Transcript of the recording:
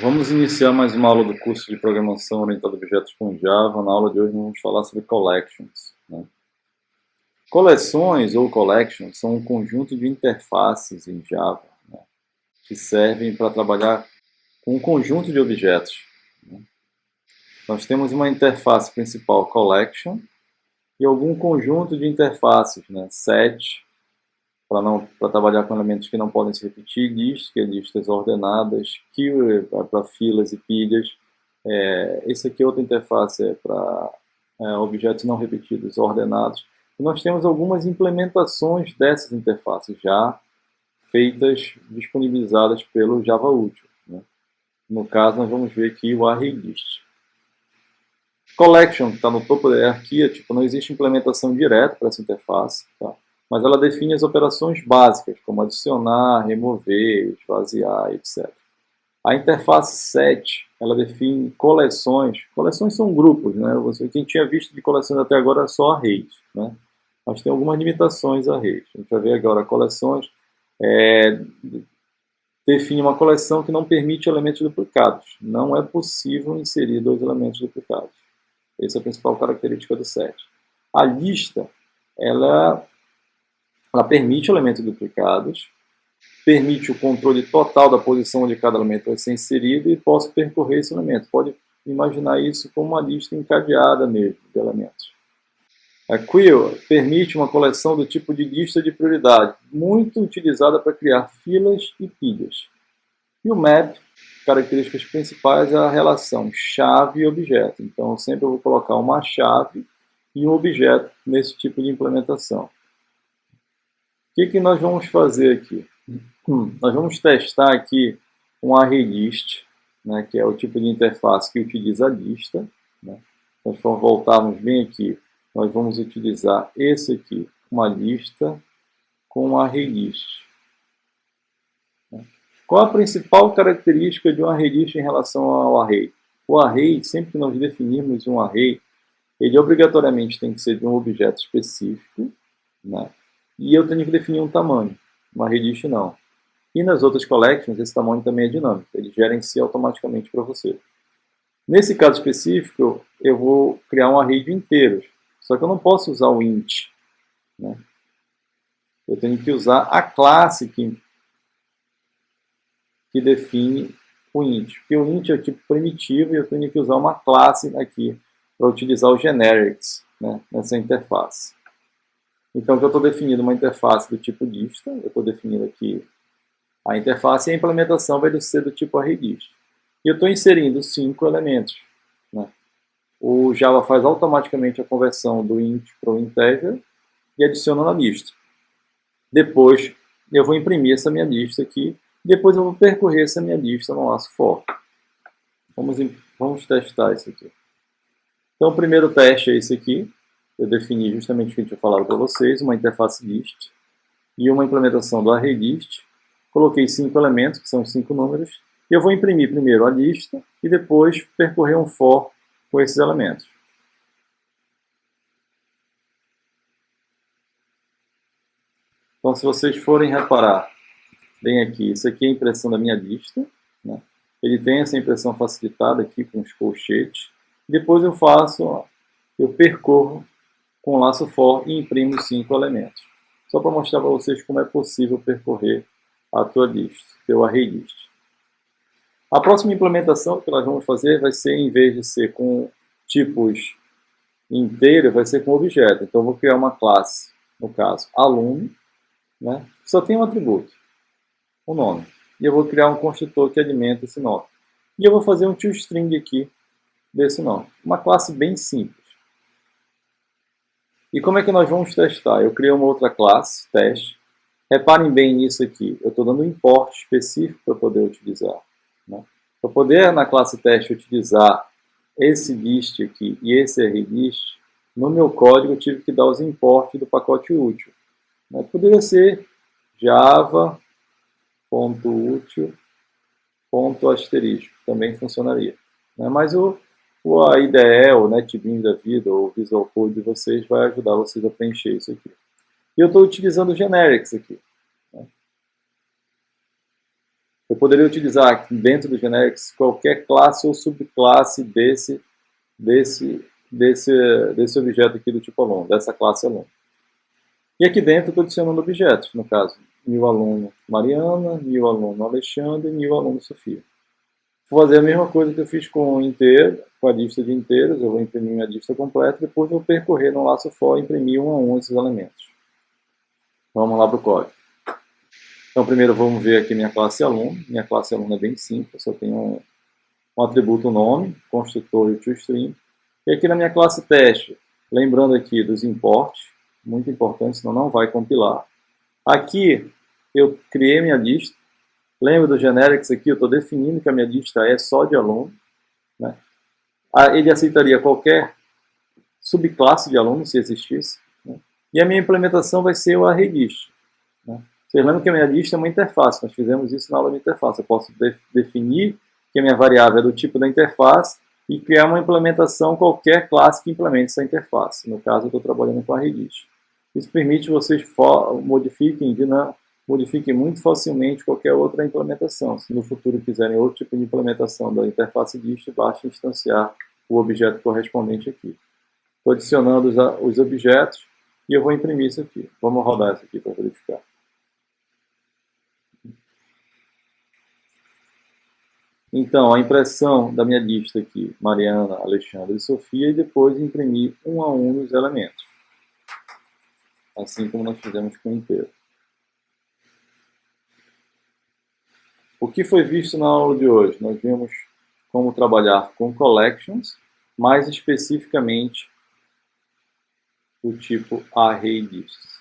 Vamos iniciar mais uma aula do curso de Programação Orientada a Objetos com Java. Na aula de hoje nós vamos falar sobre collections, né? Coleções ou collections são um conjunto de interfaces em Java, né, que servem para trabalhar com um conjunto de objetos, né? Nós temos uma interface principal collection e algum conjunto de interfaces, né, set, para trabalhar com elementos que não podem se repetir, list, que é listas ordenadas, queue para filas e pilhas. Esse aqui é outra interface para objetos não repetidos ordenados. E nós temos algumas implementações dessas interfaces já feitas, disponibilizadas pelo Java Util, né? No caso, nós vamos ver aqui o ArrayList. Collection, que está no topo da hierarquia, não existe implementação direta para essa interface, tá? Mas ela define as operações básicas, como adicionar, remover, esvaziar, etc. A interface set, ela define coleções. Coleções são grupos, né? Quem tinha visto de coleções até agora era só arrays, né? Mas tem algumas limitações a arrays. A gente vai ver agora coleções. Define uma coleção que não permite elementos duplicados. Não é possível inserir dois elementos duplicados. Essa é a principal característica do set. A lista, ela permite elementos duplicados, permite o controle total da posição onde cada elemento vai ser inserido e posso percorrer esse elemento. Pode imaginar isso como uma lista encadeada mesmo de elementos. A queue permite uma coleção do tipo de lista de prioridade, muito utilizada para criar filas e pilhas. E o map, características principais, é a relação chave e objeto. Então, eu sempre vou colocar uma chave e um objeto nesse tipo de implementação. O que nós vamos fazer aqui? Nós vamos testar aqui um ArrayList, né, que é o tipo de interface que utiliza a lista, né? Nós vamos voltarmos bem aqui, nós vamos utilizar esse aqui, uma lista com um ArrayList. Qual a principal característica de um ArrayList em relação ao array? O array, sempre que nós definirmos um array, ele obrigatoriamente tem que ser de um objeto específico, né? E eu tenho que definir um tamanho. No ArrayList não. E nas outras collections, esse tamanho também é dinâmico. Ele gerencia automaticamente para você. Nesse caso específico, eu vou criar um array de inteiros. Só que eu não posso usar o int, né? Eu tenho que usar a classe que define o int. Porque o int é o tipo primitivo e eu tenho que usar uma classe aqui para utilizar o generics, né, nessa interface. Então, eu estou definindo uma interface do tipo lista, eu estou definindo aqui a interface e a implementação vai ser do tipo ArrayList. E eu estou inserindo 5 elementos, né? O Java faz automaticamente a conversão do int para o integer e adiciona na lista. Depois, eu vou imprimir essa minha lista aqui, depois eu vou percorrer essa minha lista no laço for. Vamos testar isso aqui. Então, o primeiro teste é esse aqui. Eu defini justamente o que eu tinha falado para vocês, uma interface list e uma implementação do ArrayList. Coloquei 5 elementos, que são 5 números, e eu vou imprimir primeiro a lista e depois percorrer um for com esses elementos. Então, se vocês forem reparar bem aqui, isso aqui é a impressão da minha lista, né? Ele tem essa impressão facilitada aqui com os colchetes. Depois eu percorro com o laço for e imprimo 5 elementos. Só para mostrar para vocês como é possível percorrer a tua lista, teu ArrayList. A próxima implementação que nós vamos fazer vai ser, em vez de ser com tipos inteiros, vai ser com objeto. Então, eu vou criar uma classe, no caso, aluno, né, que só tem um atributo, o nome. E eu vou criar um construtor que alimenta esse nome. E eu vou fazer um toString aqui desse nome. Uma classe bem simples. E como é que nós vamos testar? Eu criei uma outra classe, teste. Reparem bem nisso aqui. Eu estou dando um import específico para poder utilizar, né? Para poder, na classe teste, utilizar esse list aqui e esse ArrayList, no meu código eu tive que dar os imports do pacote útil, né? Poderia ser java.util.asterisco, também funcionaria, né? Mas a IDE, o NetBeans da vida, ou o Visual Code de vocês vai ajudar vocês a preencher isso aqui. E eu estou utilizando o generics aqui, né? Eu poderia utilizar aqui dentro do generics qualquer classe ou subclasse desse objeto aqui do tipo aluno, dessa classe aluno. E aqui dentro eu estou adicionando objetos, no caso, new aluno Mariana, new aluno Alexandre, new aluno Sofia. Vou fazer a mesma coisa que eu fiz com o inteiro, com a lista de inteiros. Eu vou imprimir minha lista completa, depois vou percorrer no laço for e imprimir um a um esses elementos. Vamos lá para o código. Então, primeiro vamos ver aqui minha classe aluno. Minha classe aluno é bem simples, só tem um atributo nome, construtor e o toString. E aqui na minha classe teste, lembrando aqui dos imports, muito importante, senão não vai compilar. Aqui eu criei minha lista. Lembra do generics aqui? Eu estou definindo que a minha lista é só de aluno, né? Ele aceitaria qualquer subclasse de aluno, se existisse, né? E a minha implementação vai ser o arraylist, né? Vocês lembram que a minha lista é uma interface, nós fizemos isso na aula de interface. Eu posso definir que a minha variável é do tipo da interface e criar uma implementação qualquer classe que implemente essa interface. No caso, eu estou trabalhando com arraylist. Isso permite que vocês modifiquem muito facilmente qualquer outra implementação. Se no futuro quiserem outro tipo de implementação da interface list, basta instanciar o objeto correspondente aqui. Estou adicionando os objetos e eu vou imprimir isso aqui. Vamos rodar isso aqui para verificar. Então, a impressão da minha lista aqui, Mariana, Alexandre e Sofia, e depois imprimir um a um os elementos. Assim como nós fizemos com o inteiro. O que foi visto na aula de hoje? Nós vimos como trabalhar com collections, mais especificamente o tipo ArrayLists.